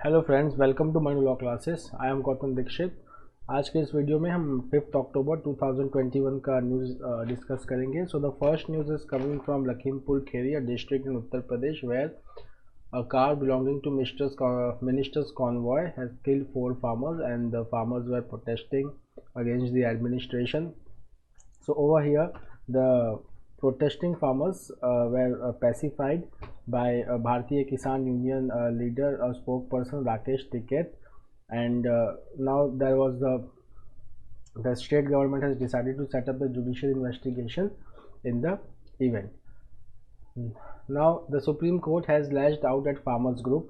Hello friends, welcome to my law classes. I am Gautam Dikshit. आज के इस वीडियो में हम 5 अक्टूबर 2021 का न्यूज़ डिस्कस करेंगे। So the first news is coming from Lakhimpur Kheri, a district in Uttar Pradesh, where a car belonging to minister's convoy has killed 4 farmers, and the farmers were protesting against the administration. So over here, the protesting farmers were pacified by Bharatiya Kisan Union leader, spokesperson Rakesh Tiket, and now there was the state government has decided to set up the judicial investigation in the event. Now the Supreme Court has lashed out at farmers group.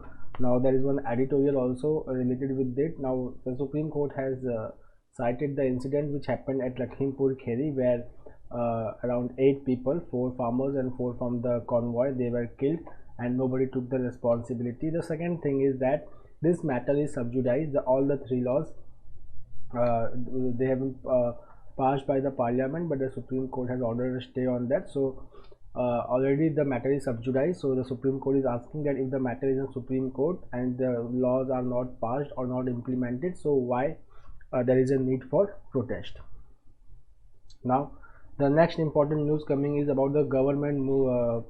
Now there is one editorial also related with it. Now the Supreme Court has cited the incident which happened at Lakhimpur Kheri, where around 8 people, 4 farmers and 4 from the convoy, they were killed and nobody took the responsibility. The second thing is that this matter is sub judice. All the 3 laws they have been passed by the parliament, but the Supreme Court has ordered a stay on that. So already the matter is sub judice. So the Supreme Court is asking that if the matter is in Supreme Court and the laws are not passed or not implemented, so why there is a need for protest. Now the next important news coming is about the government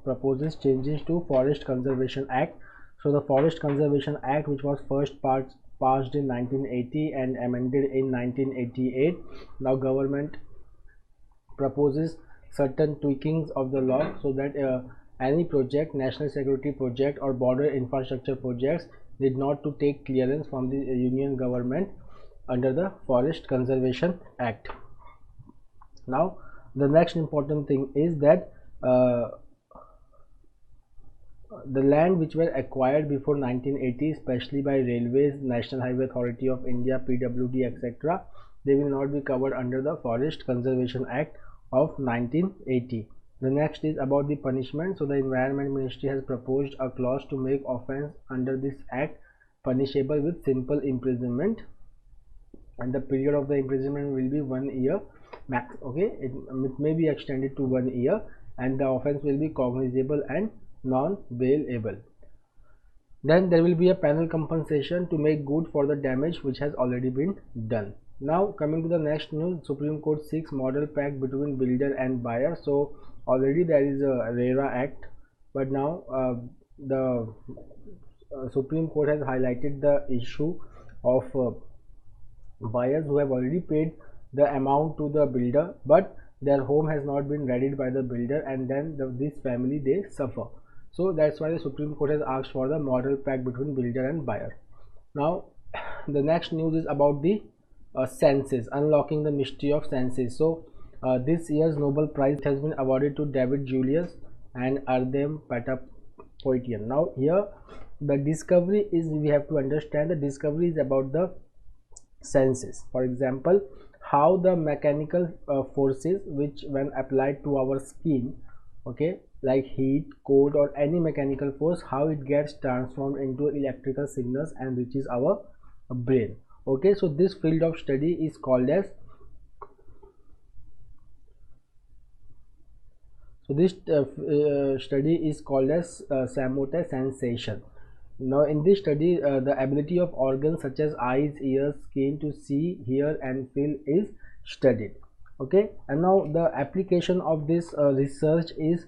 proposes changes to Forest Conservation Act. So the Forest Conservation Act, which was first passed in 1980 and amended in 1988, now government proposes certain tweakings of the law so that any project, national security project or border infrastructure projects need not to take clearance from the union government under the Forest Conservation Act. Now the next important thing is that the land which were acquired before 1980, especially by railways, National Highway Authority of India, PWD, etc., they will not be covered under the Forest Conservation Act of 1980. The next is about the punishment. So the Environment Ministry has proposed a clause to make offence under this act punishable with simple imprisonment, and the period of the imprisonment will be 1 year max. Okay, it may be extended to 1 year, and the offence will be cognizable and non-bailable. Then there will be a penal compensation to make good for the damage which has already been done. Now coming to the next news, Supreme Court seeks model pact between builder and buyer. So already there is a RERA Act, but now the Supreme Court has highlighted the issue of buyers who have already paid the amount to the builder, but their home has not been readied by the builder, and then this family, they suffer. So that's why the Supreme Court has asked for the model pact between builder and buyer. Now the next news is about the census, unlocking the mystery of census. So this year's Nobel Prize has been awarded to David Julius and Ardem Patapoitian. Now here the discovery is, we have to understand the discovery is about the census. For example, how the mechanical forces which when applied to our skin, okay, like heat, cold or any mechanical force, how it gets transformed into electrical signals and reaches our brain. Okay, so this field of study is called as study is called as somatosensory. Now in this study the ability of organs such as eyes, ears, skin to see, hear and feel is studied. Okay, and now the application of this research is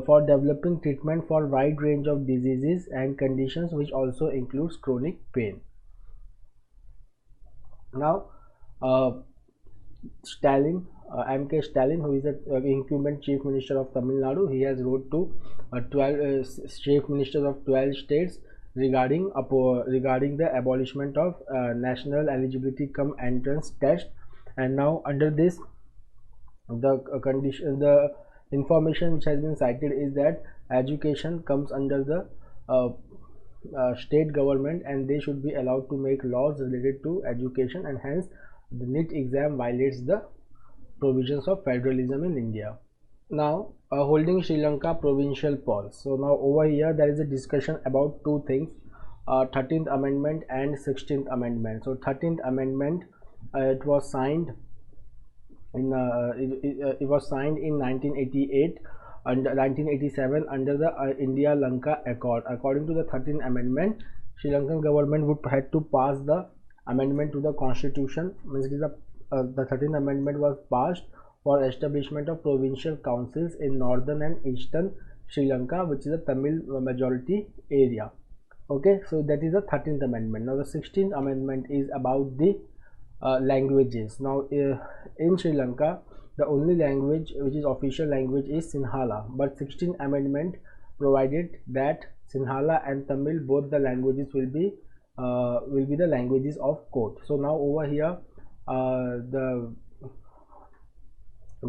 for developing treatment for wide range of diseases and conditions, which also includes chronic pain. Now Stalin, M.K. Stalin, who is the incumbent Chief Minister of Tamil Nadu, he has wrote to 12 Chief Ministers of 12 states regarding the abolishment of national eligibility cum entrance test. And now under this, the information which has been cited is that education comes under the state government, and they should be allowed to make laws related to education, and hence the NEET exam violates the provisions of federalism in India. Now holding Sri Lanka provincial pause. So now over here there is a discussion about two things, 13th amendment and 16th amendment. So 13th amendment, it was signed in 1988 and 1987 under the India-Lanka Accord. According to the 13th amendment, Sri Lankan government would had to pass the amendment to the constitution. Means it is the 13th amendment was passed for establishment of provincial councils in northern and eastern Sri Lanka, which is a Tamil majority area. Okay, so that is the 13th amendment. Now the 16th amendment is about the languages. Now in Sri Lanka, the only language which is official language is Sinhala, but 16th amendment provided that Sinhala and Tamil, both the languages will be the languages of court. So now over here, the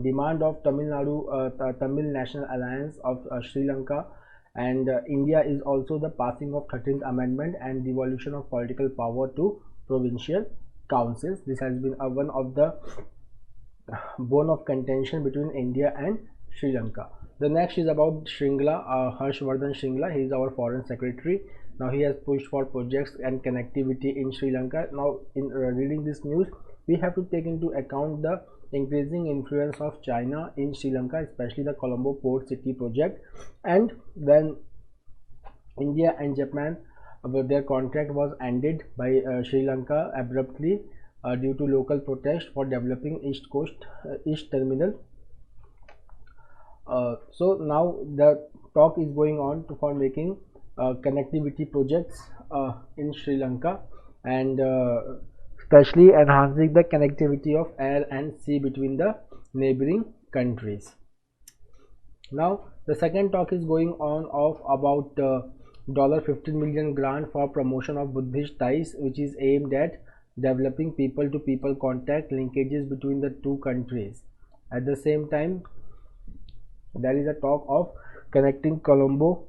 demand of Tamil Nadu, Tamil National Alliance of Sri Lanka and India is also the passing of 13th amendment and devolution of political power to provincial councils. This has been one of the bone of contention between India and Sri Lanka. The next is about Shringla, Harshvardhan Shringla. He is our foreign secretary. Now he has pushed for projects and connectivity in Sri Lanka. Now in reading this news, we have to take into account the increasing influence of China in Sri Lanka, especially the Colombo Port City project. And when India and Japan, their contract was ended by Sri Lanka abruptly due to local protest for developing East Terminal. So now the talk is going on for making connectivity projects in Sri Lanka, and especially enhancing the connectivity of air and sea between the neighboring countries. Now the second talk is going on about $15 million grant for promotion of Buddhist ties, which is aimed at developing people-to-people contact linkages between the two countries. At the same time, there is a talk of connecting Colombo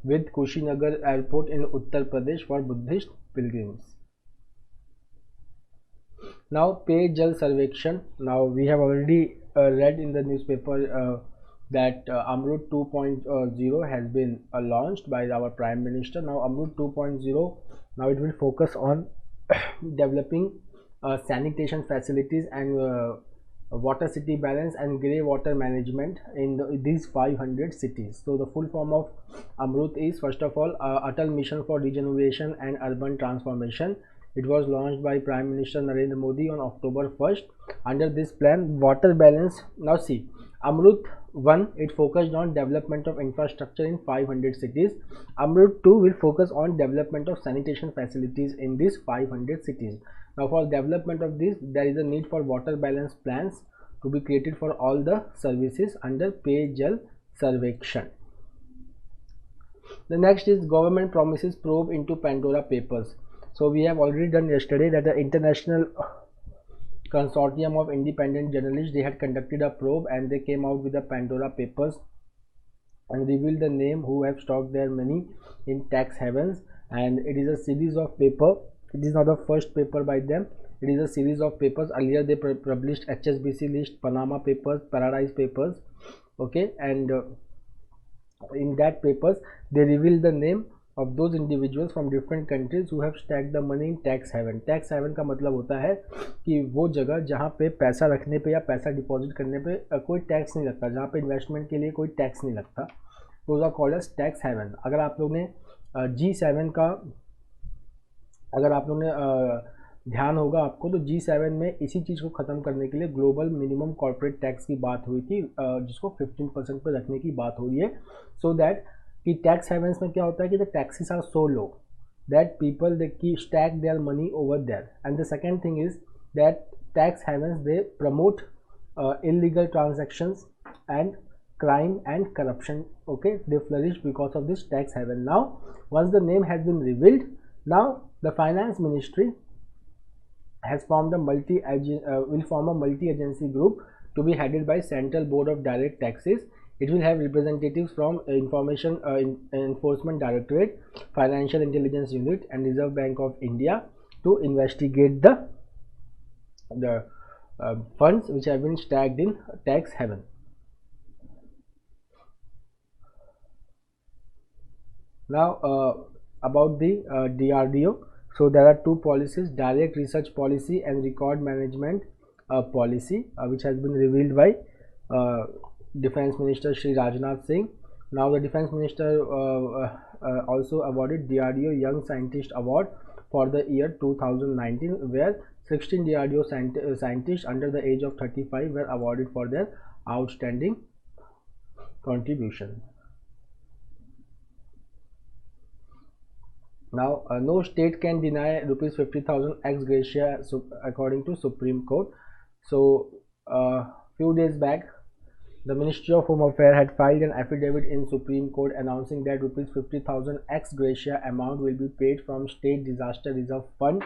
with Kushinagar Airport in Uttar Pradesh for Buddhist pilgrims. Now Pey Jal Sarvekshan. Now we have already read in the newspaper that Amrut 2.0 has been launched by our Prime Minister. Now Amrut 2.0, now it will focus on developing sanitation facilities and water city balance and grey water management in these 500 cities. So the full form of Amrut is, first of all, Atal Mission for Regeneration and Urban Transformation. It was launched by Prime Minister Narendra Modi on October 1st. Under this plan, water balance. Now see, Amrut 1, it focused on development of infrastructure in 500 cities. Amrut 2 will focus on development of sanitation facilities in these 500 cities. Now for development of this, there is a need for water balance plans to be created for all the services under Pey Jal Sarvekshan. The next is government promises probe into Pandora Papers. So we have already done yesterday that the International Consortium of Independent Journalists, they had conducted a probe and they came out with the Pandora Papers and revealed the name who have stocked their money in tax havens. And it is a series of paper. It is not the first paper by them. It is a series of papers. Earlier they published HSBC list, Panama Papers, Paradise Papers. Okay, and in that papers they revealed the name of those individuals from different countries who have stacked the money in tax haven. Tax haven का मतलब होता है कि वो जगह जहाँ पे पैसा रखने पे या पैसा डिपॉजिट करने पे कोई टैक्स नहीं लगता, जहाँ पे इन्वेस्टमेंट के लिए कोई टैक्स नहीं लगता, those are called as tax haven. अगर आप लोग ने G7 का अगर आप लोग ने ध्यान होगा आपको, तो G7 में इसी चीज़ को ख़त्म करने के लिए ग्लोबल मिनिमम कॉर्पोरेट टैक्स की बात हुई थी, जिसको 15% पर रखने की बात हो रही है. सो दैट कि टैक्स हेवंस में क्या होता है कि the taxes are so low that people they की stack their money over there. And the second thing is that tax havens they promote illegal transactions and crime and corruption. Okay, they flourish because of this tax haven. Now once the name has been revealed, now the finance ministry has formed a will form a multi-agency group to be headed by Central Board of Direct Taxes. It will have representatives from Information Enforcement Directorate, Financial Intelligence Unit and Reserve Bank of India to investigate the funds which have been stacked in tax haven. Now about the DRDO. So there are two policies, direct research policy and record management policy, which has been revealed by Defense Minister Shri Rajnath Singh. Now the Defense Minister also awarded DRDO Young Scientist Award for the year 2019, where 16 DRDO scientists under the age of 35 were awarded for their outstanding contribution. Now, no state can deny rupees 50,000 ex gratia according to Supreme Court. So, few days back, the Ministry of Home Affairs had filed an affidavit in Supreme Court announcing that rupees 50,000 ex gratia amount will be paid from State Disaster Reserve Fund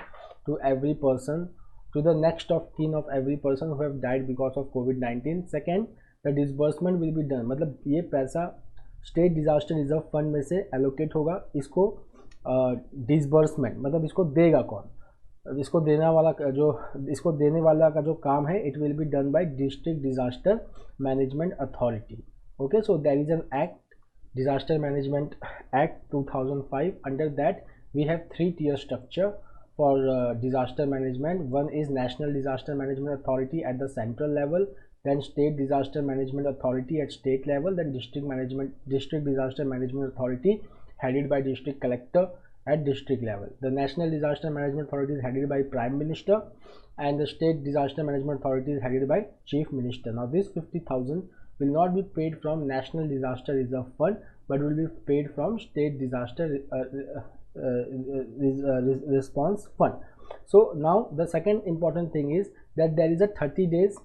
to every person, to the next of kin of every person who have died because of COVID-19. Second, the disbursement will be done. मतलब ये पैसा State Disaster Reserve Fund में से allocate होगा, इसको disbursement मतलब इसको देगा कौन, इसको देने वाला का जो काम है, it will be done by district disaster management authority. Okay, so there is an act, disaster management act 2005. Under that we have 3 tier structure for disaster management. One is National Disaster Management Authority at the central level, then State Disaster Management Authority at state level, then District Disaster Management Authority headed by District Collector at district level. The National Disaster Management Authority is headed by Prime Minister, and the State Disaster Management Authority is headed by Chief Minister. Now, this 50,000 will not be paid from National Disaster Reserve Fund, but will be paid from State Disaster Response Fund. So now the second important thing is that there is a 30 days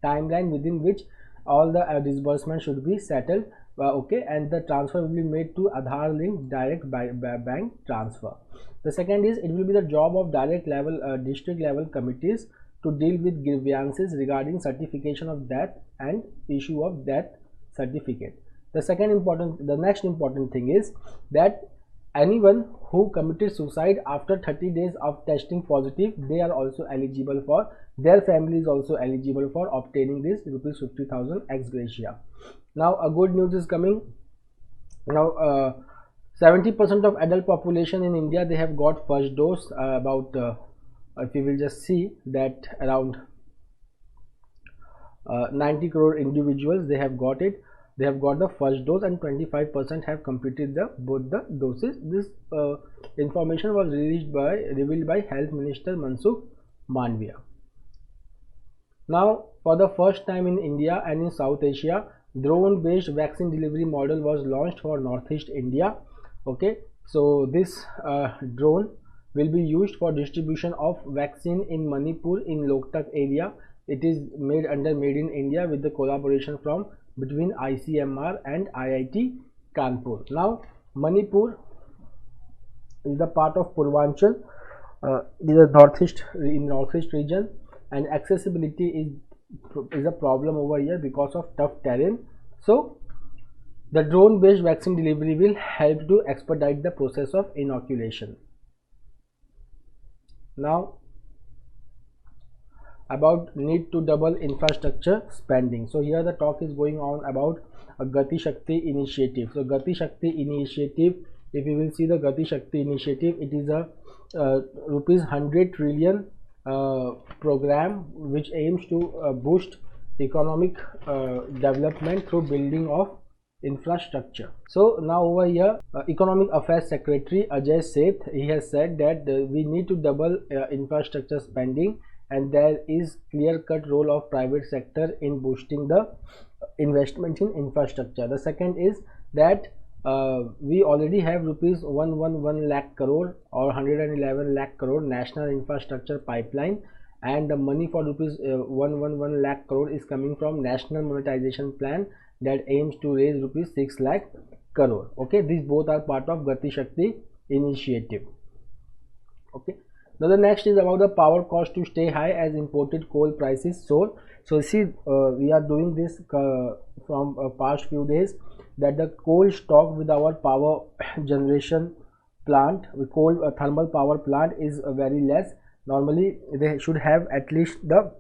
timeline within which all the disbursement should be settled. Okay, and the transfer will be made to Aadhaar linked direct bank transfer. The second is, it will be the job of direct level district level committees to deal with grievances regarding certification of death and issue of death certificate. The next important thing is that anyone who committed suicide after 30 days of testing positive, they are also eligible for, their family is also eligible for obtaining this rupees 50,000 ex gratia. Now, a good news is coming. Now, 70% of adult population in India, they have got first dose. If you will just see that around 90 crore individuals, they have got it. They have got the first dose, and 25% have completed both the doses. This information was revealed by Health Minister Mansukh Mandavia. Now, for the first time in India and in South Asia, drone-based vaccine delivery model was launched for Northeast India. Okay, so this drone will be used for distribution of vaccine in Manipur in Loktak area. It is made in India with the collaboration between ICMR and IIT Kanpur. Now, Manipur is the part of Purvanchal, it is a northeast region, and accessibility is a problem over here because of tough terrain. So the drone based vaccine delivery will help to expedite the process of inoculation. Now, about need to double infrastructure spending. So here the talk is going on about a Gati Shakti initiative. So Gati Shakti initiative, if you will see the Gati Shakti initiative, it is a rupees 100 trillion program which aims to boost economic development through building of infrastructure. So now over here, Economic Affairs Secretary Ajay Seth, he has said that we need to double infrastructure spending, and there is clear-cut role of private sector in boosting the investment in infrastructure. The second is that we already have rupees 111 lakh crore or 111 lakh crore national infrastructure pipeline, and the money for rupees 111 lakh crore is coming from national monetization plan that aims to raise rupees 6 lakh crore. Okay, these both are part of Gati Shakti initiative. Okay, now the next is about the power cost to stay high as imported coal prices soar. So see, we are doing this from past few days, that the coal stock with our power generation plant, with coal thermal power plant, is very less. Normally they should have at least the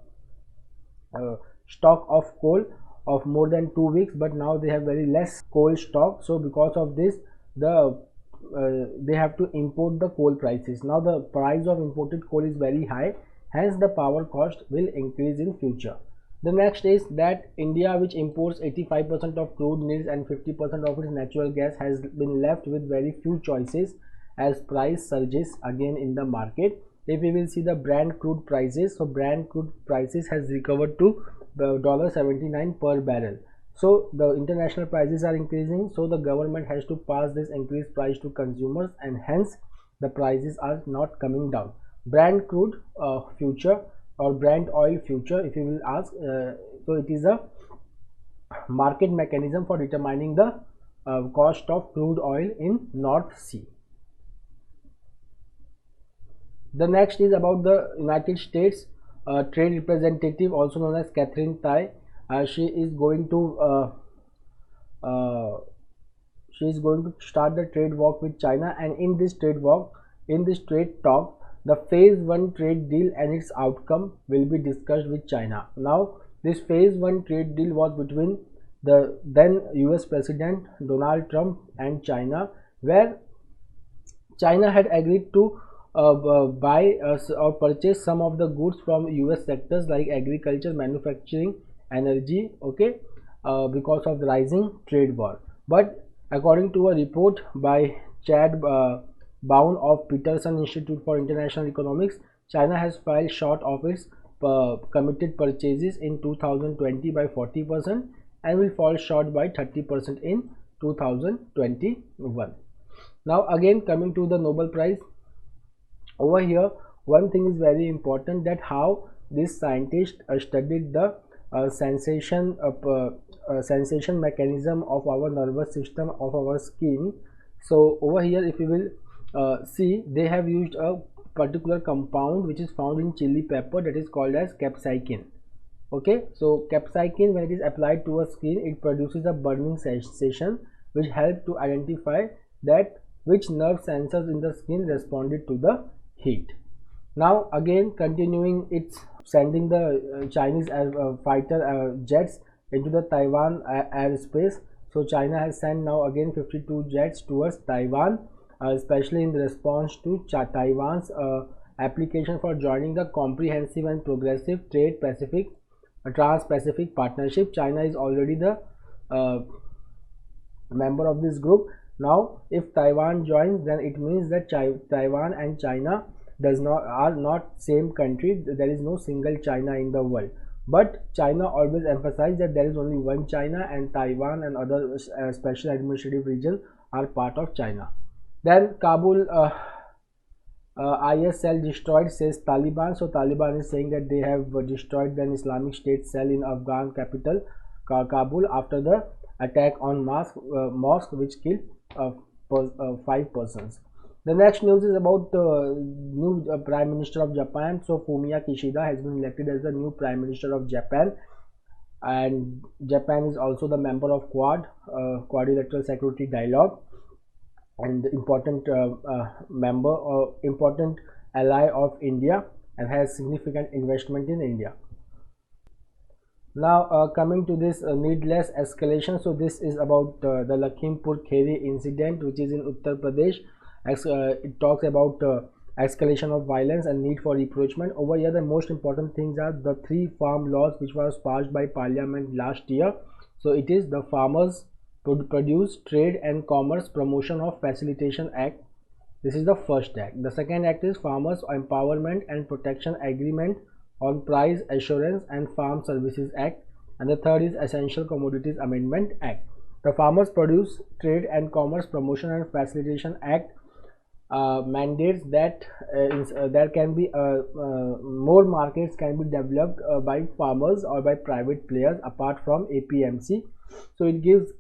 stock of coal of more than 2 weeks, but now they have very less coal stock. So because of this, they have to import the coal prices. Now the price of imported coal is very high, hence the power cost will increase in future. The next is that India, which imports 85% of crude, needs and 50% of its natural gas, has been left with very few choices as price surges again in the market. If we will see the Brent crude prices, so Brent crude prices has recovered to $79 per barrel. So the international prices are increasing, so the government has to pass this increased price to consumers, and hence the prices are not coming down. Brent crude future or Brent oil future, if you will ask, so it is a market mechanism for determining the cost of crude oil in North Sea. The next is about the United States trade representative, also known as Catherine Tai. She is going to start the trade walk with China, and in this trade talk, the phase 1 trade deal and its outcome will be discussed with China. Now, this phase 1 trade deal was between the then US President Donald Trump and China, where China had agreed to buy or purchase some of the goods from US sectors like agriculture, manufacturing, energy, okay, because of the rising trade war. But according to a report by Chad Bown of Peterson Institute for International Economics, China has filed short of its committed purchases in 2020 by 40% and will fall short by 30% in 2021. Now again, coming to the Nobel Prize, over here one thing is very important, that how this scientist studied the sensation mechanism of our nervous system, of our skin. So over here, if you will see, they have used a particular compound which is found in chili pepper, that is called as capsaicin. Okay, so capsaicin, when it is applied to a skin, it produces a burning sensation which helps to identify that which nerve sensors in the skin responded to the heat. Now again, continuing, it's sending the Chinese fighter jets into the Taiwan airspace. So China has sent now again 52 jets towards Taiwan, especially in response to Taiwan's application for joining the Comprehensive and Progressive Trans-Pacific Partnership. China is already the member of this group. Now if Taiwan joins, then it means that Taiwan and China are not same country. There is no single China in the world, but China always emphasized that there is only one China, and Taiwan and other special administrative regions are part of China. Then Kabul IS cell destroyed, says Taliban. So Taliban is saying that they have destroyed an Islamic State cell in Afghan capital Kabul after the attack on mosque which killed 5 persons. The next news is about new Prime Minister of Japan. So Fumio Kishida has been elected as the new Prime Minister of Japan, and Japan is also the member of Quadrilateral Security Dialogue, and important member or important ally of India, and has significant investment in India. Now coming to this needless escalation. So this is about the Lakhimpur Kheri incident, which is in Uttar Pradesh. It talks about escalation of violence and need for rapprochement. Over here, the most important things are the 3 farm laws which was passed by Parliament last year. So it is the Farmers Produce Trade and Commerce Promotion of Facilitation Act. This is the first act. The second act is Farmers Empowerment and Protection Agreement on Price Assurance and Farm Services Act, and the third is Essential Commodities Amendment Act. The Farmers Produce Trade and Commerce Promotion and Facilitation Act mandates that there can be more markets can be developed by farmers or by private players apart from APMC. So it gives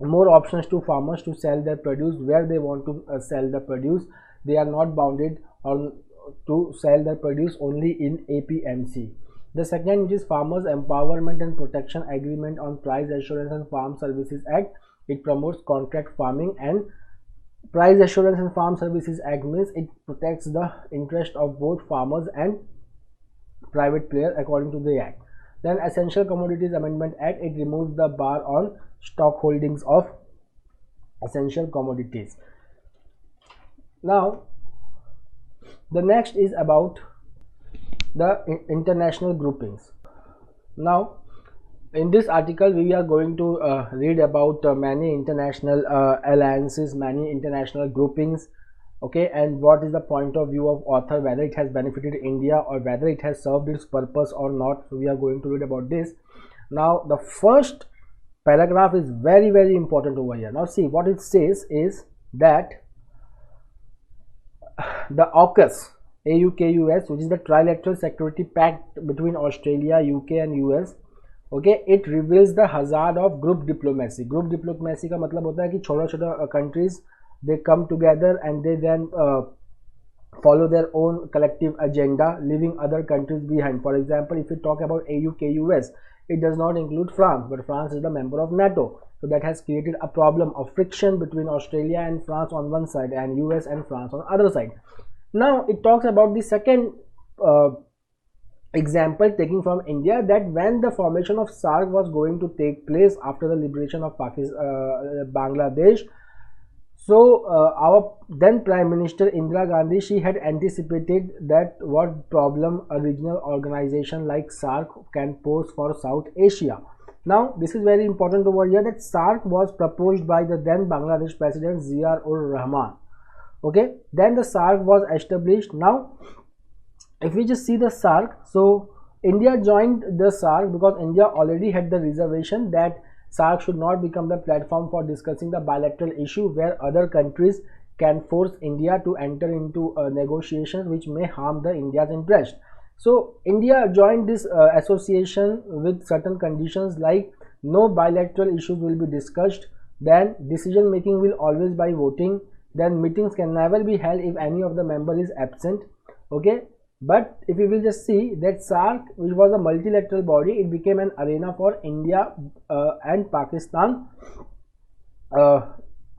more options to farmers to sell their produce where they want to sell the produce. They are not bounded on to sell their produce only in APMC. The second, which is Farmers Empowerment and Protection Agreement on Price Assurance and Farm Services Act, it promotes contract farming, and Price Assurance and Farm Services Act means it protects the interest of both farmers and private players according to the act. Then Essential Commodities Amendment Act, it removes the bar on stock holdings of essential commodities. Now the next is about the international groupings. Now in this article we are going to read about many international alliances, many international groupings, okay, and what is the point of view of author, whether it has benefited India or whether it has served its purpose or not. So we are going to read about this. Now the first paragraph is very, very important over here. Now see what it says is that the AUKUS, AUKUS, which is the Trilateral Security Pact between Australia, UK and US, okay, it reveals the hazard of group diplomacy. Group diplomacy का मतलब होता है कि छोटा-छोटा countries they come together and they then follow their own collective agenda, leaving other countries behind. For example, if you talk about AUKUS, it does not include France, but France is the member of NATO. So that has created a problem of friction between Australia and France on one side and US and France on the other side. Now it talks about the second example taking from India, that when the formation of SAARC was going to take place after the liberation of Bangladesh, so our then Prime Minister Indira Gandhi, she had anticipated that what problem a regional organization like SAARC can pose for South Asia. Now this is very important over here, that SAARC was proposed by the then Bangladesh President Zia-ur-Rahman. Okay, then the SAARC was established. Now if we just see the SAARC, so India joined the SAARC because India already had the reservation that SAARC should not become the platform for discussing the bilateral issue where other countries can force India to enter into negotiations which may harm the India's interest. So India joined this association with certain conditions, like no bilateral issues will be discussed, then decision making will always by voting, then meetings can never be held if any of the member is absent. Okay, but if you will just see that SAARC, which was a multilateral body, it became an arena for India and Pakistan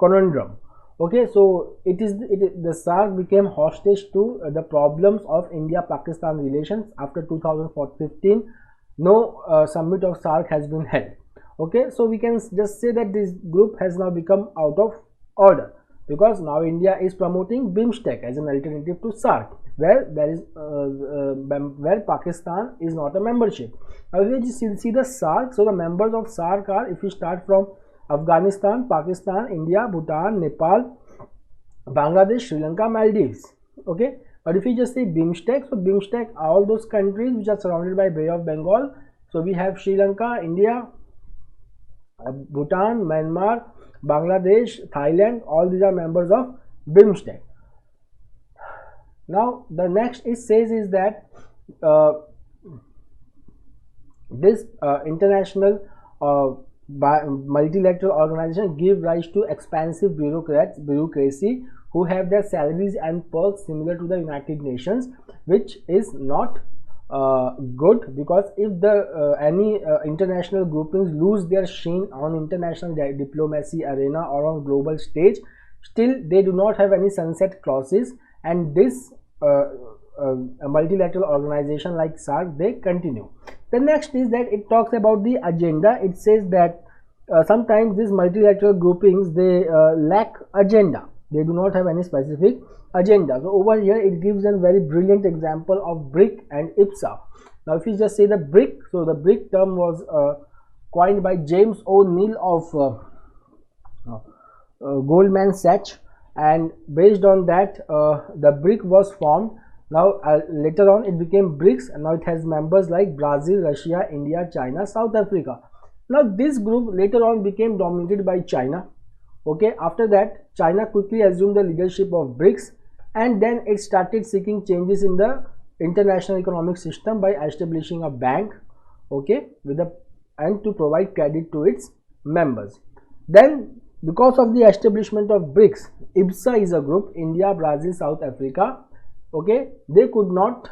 conundrum. Okay, so the SAARC became hostage to the problems of India-Pakistan relations after 2015. No summit of SAARC has been held. Okay, so we can just say that this group has now become out of order because now India is promoting BIMSTEC as an alternative to SAARC, where there is where Pakistan is not a membership. Now if you just see the SAARC, so the members of SAARC are, if you start from Afghanistan, Pakistan, India, Bhutan, Nepal, Bangladesh, Sri Lanka, Maldives. Okay, but if you just say BIMSTEC, so BIMSTEC are all those countries which are surrounded by Bay of Bengal. So we have Sri Lanka, India, Bhutan, Myanmar, Bangladesh, Thailand, all these are members of BIMSTEC. Now the next it says is that this international multilateral organization give rise to expansive bureaucracy who have their salaries and perks similar to the United Nations, which is not good, because if the any international groupings lose their sheen on international diplomacy arena or on global stage, still they do not have any sunset clauses, and this a multilateral organization like SAARC, they continue. The next is that it talks about the agenda. It says that sometimes these multilateral groupings, they lack agenda. They do not have any specific agenda. So over here it gives a very brilliant example of BRIC and IPSA. Now if you just say the BRIC, so the BRIC term was coined by James O'Neill of Goldman Sachs, and based on that the BRIC was formed. Now later on it became BRICS, and now it has members like Brazil, Russia, India, China, South Africa. Now this group later on became dominated by China. Okay, after that China quickly assumed the leadership of BRICS, and then it started seeking changes in the international economic system by establishing a bank, okay, and to provide credit to its members. Then because of the establishment of BRICS, IBSA is a group, India, Brazil, South Africa, okay, they could not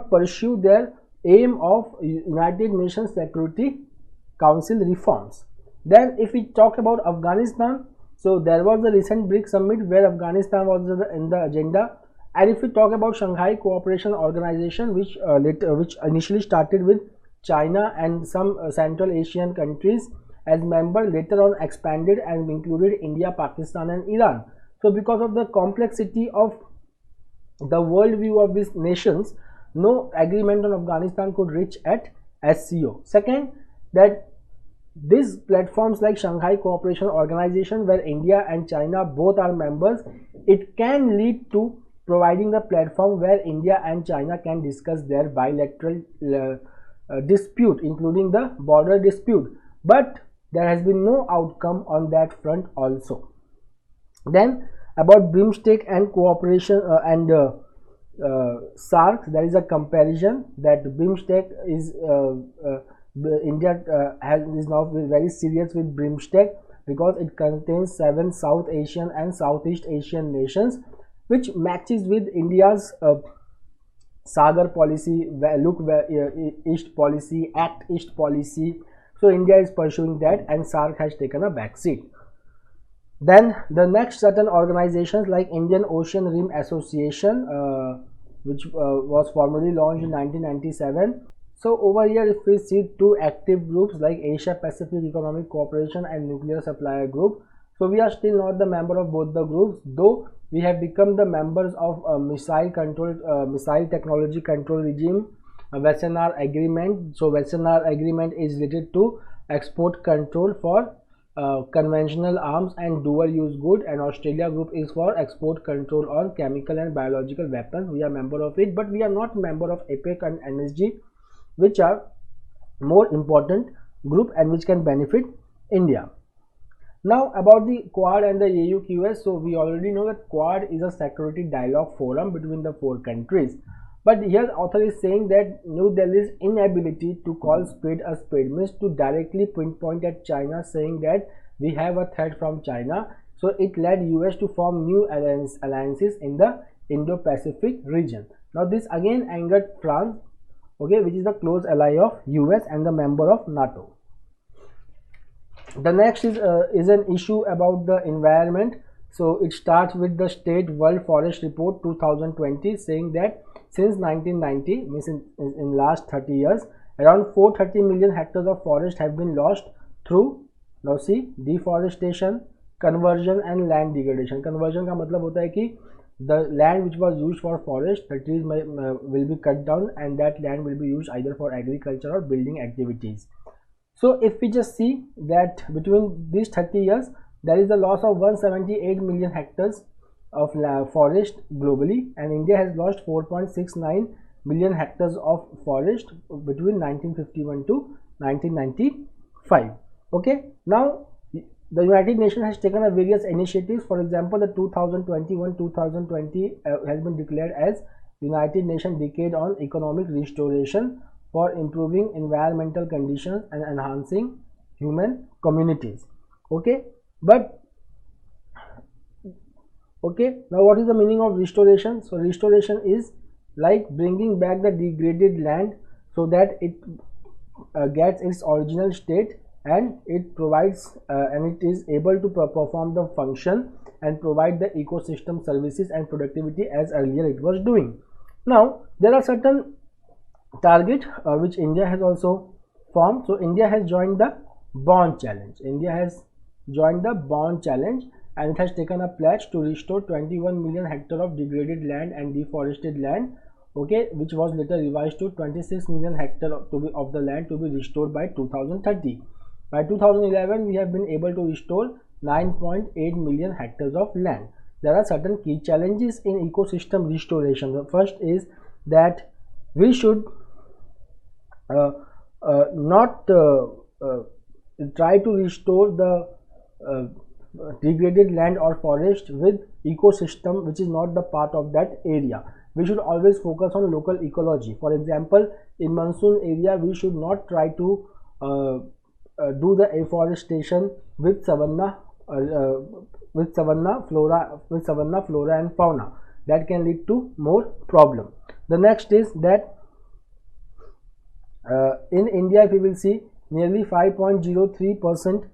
pursue their aim of United Nations Security Council reforms. Then if we talk about Afghanistan, so there was a recent BRICS summit where Afghanistan was in the agenda. And if we talk about Shanghai Cooperation Organization, which initially started with China and some Central Asian countries as members, later on expanded and included India, Pakistan and Iran. So because of the complexity of the worldview of these nations, no agreement on Afghanistan could reach at SCO. Second, that these platforms like Shanghai Cooperation Organization, where India and China both are members, it can lead to providing the platform where India and China can discuss their bilateral dispute, including the border dispute. But there has been no outcome on that front also. Then about BIMSTEC and cooperation and SAARC, there is a comparison that BIMSTEC is India is now very serious with BIMSTEC because it contains 7 South Asian and Southeast Asian nations, which matches with India's Sagar policy, look East policy, Act East policy. So India is pursuing that, and SAARC has taken a back seat. Then the next certain organizations like Indian Ocean Rim Association, which was formally launched in 1997. So over here, if we see 2 active groups like Asia Pacific Economic Cooperation and Nuclear Supplier Group. So we are still not the member of both the groups, though we have become the members of missile technology control regime, Wassenaar Agreement. So Wassenaar Agreement is related to export control for conventional arms and dual use good, and Australia group is for export control on chemical and biological weapons. We are member of it, but we are not member of APEC and NSG, which are more important group and which can benefit India. Now about the Quad and the AUKUS. So we already know that Quad is a security dialogue forum between the 4 countries. But here author is saying that New Delhi's inability to call spade a spade, means to directly pinpoint at China, saying that we have a threat from China. So it led US to form new alliances in the Indo-Pacific region. Now this again angered France, okay, which is the close ally of US and the member of NATO. The next is an issue about the environment. So it starts with the State World Forest Report 2020, saying that since 1990, means in last 30 years, around 430 million hectares of forest have been lost through, now see, deforestation, conversion and land degradation. Conversion का मतलब होता है कि the land which was used for forest, the trees will be cut down and that land will be used either for agriculture or building activities. So if we just see that between these 30 years, there is a loss of 178 million hectares of forest globally, and India has lost 4.69 million hectares of forest between 1951 to 1995. Okay, now the United Nations has taken a various initiatives. For example, the 2021-2020 has been declared as United Nations Decade on Economic Restoration for improving environmental conditions and enhancing human communities. Okay, but okay, now what is the meaning of restoration? So restoration is like bringing back the degraded land so that it gets its original state, and it provides and it is able to perform the function and provide the ecosystem services and productivity as earlier it was doing. Now there are certain targets which India has also formed. So India has joined the Bond Challenge. India has joined the Bond Challenge, and it has taken a pledge to restore 21 million hectares of degraded land and deforested land, okay, which was later revised to 26 million hectares of the land to be restored by 2030. By 2011, we have been able to restore 9.8 million hectares of land. There are certain key challenges in ecosystem restoration. The first is that we should not try to restore the degraded land or forest with ecosystem which is not the part of that area. We should always focus on local ecology. For example, in monsoon area, we should not try to do the afforestation with savanna flora and fauna. That can lead to more problem. The next is that in India, if we will see, nearly 5.03%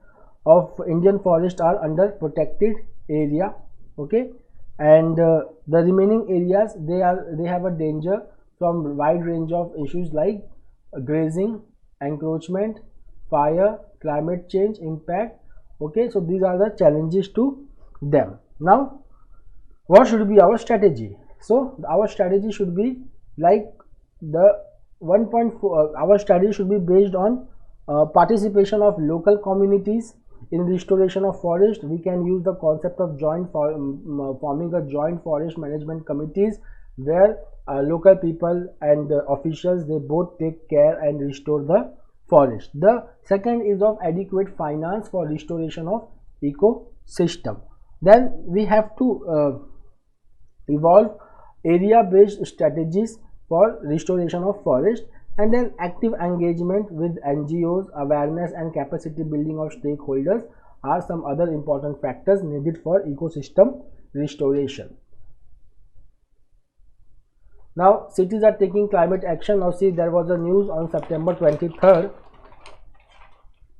of Indian forests are under protected area, okay, and the remaining areas, they have a danger from wide range of issues like grazing, encroachment, fire, climate change impact. Okay, so these are the challenges to them. Now what should be our strategy? So our strategy should be like the 1.4 our study should be based on participation of local communities in restoration of forest. We can use the concept of forming a joint forest management committees where local people and officials, they both take care and restore the forest. The second is of adequate finance for restoration of ecosystem. Then we have to evolve area based strategies for restoration of forest, and then active engagement with NGOs, awareness and capacity building of stakeholders are some other important factors needed for ecosystem restoration. Now cities are taking climate action. Now see, there was a news on September 23rd.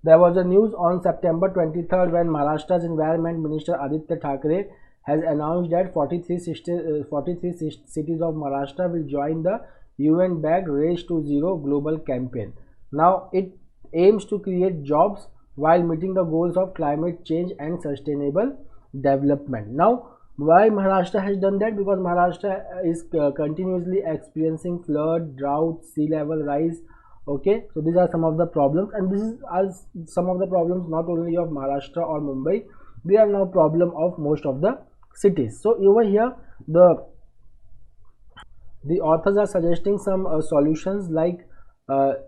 There was a news on September 23rd when Maharashtra's Environment Minister Aditya Thackeray has announced that 43 cities of Maharashtra will join the UN-backed Race to Zero global campaign. Now it aims to create jobs while meeting the goals of climate change and sustainable development. Now why Maharashtra has done that? Because Maharashtra is continuously experiencing flood, drought, sea level rise. Okay, so these are some of the problems, and this is some of the problems not only of Maharashtra or Mumbai, they are now problem of most of the cities. So over here the authors are suggesting some solutions, like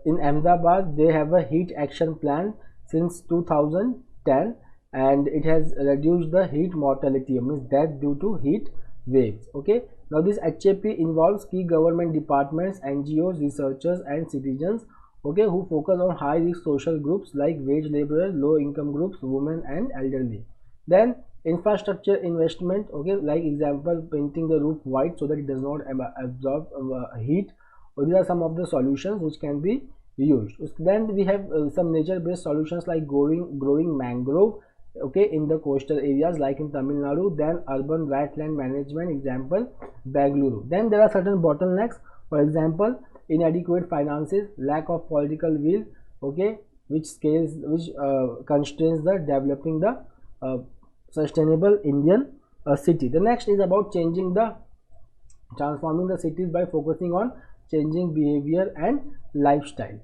in Ahmedabad they have a heat action plan since 2010, and it has reduced the heat mortality, means death due to heat waves. Okay, now this HAP involves key government departments, NGOs, researchers and citizens, okay, who focus on high risk social groups like wage laborers, low income groups, women and elderly. Then infrastructure investment, okay, like example painting the roof white so that it does not absorb heat. These are some of the solutions which can be used. Then we have some nature based solutions like growing mangrove, okay, in the coastal areas like in Tamil Nadu. Then urban wetland management, example Bengaluru. Then there are certain bottlenecks, for example inadequate finances, lack of political will, okay, which constrains the developing the sustainable Indian city. The next is about transforming the cities by focusing on changing behavior and lifestyle.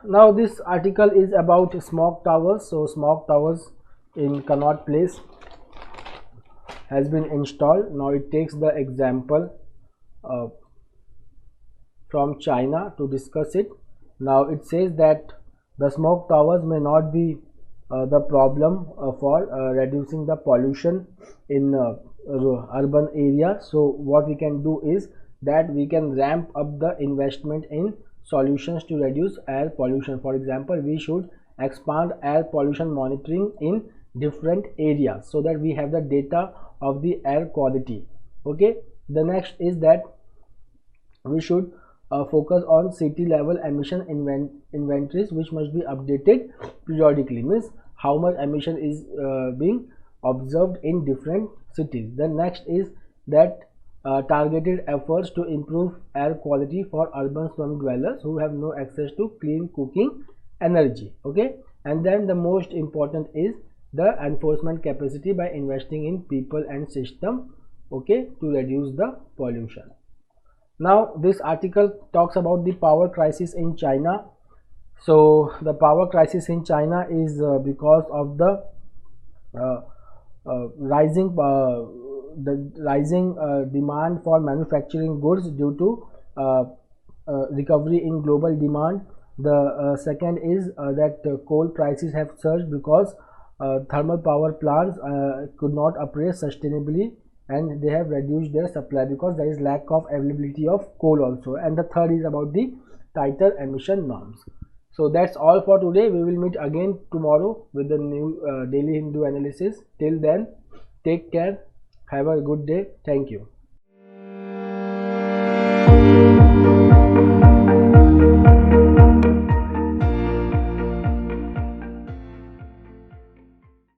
Now this article is about smog towers. So smog towers in Connaught Place has been installed. Now it takes the example from China to discuss it. Now it says that the smog towers may not be the problem for reducing the pollution in urban areas. So what we can do is that we can ramp up the investment in solutions to reduce air pollution. For example, we should expand air pollution monitoring in different areas so that we have the data of the air quality. Okay, the next is that we should focus on city level emission inventories, which must be updated periodically, means how much emission is being observed in different cities. The next is that targeted efforts to improve air quality for urban slum dwellers who have no access to clean cooking energy. Okay, and then the most important is the enforcement capacity by investing in people and system, okay, to reduce the pollution. Now this article talks about the power crisis in China. So the power crisis in China is because of the rising demand for manufacturing goods due to recovery in global demand. The second is that coal prices have surged because thermal power plants could not operate sustainably, and they have reduced their supply because there is lack of availability of coal also. And the third is about the tighter emission norms. So that's all for today. We will meet again tomorrow with the new daily Hindu analysis. Till then, take care. Have a good day. Thank you.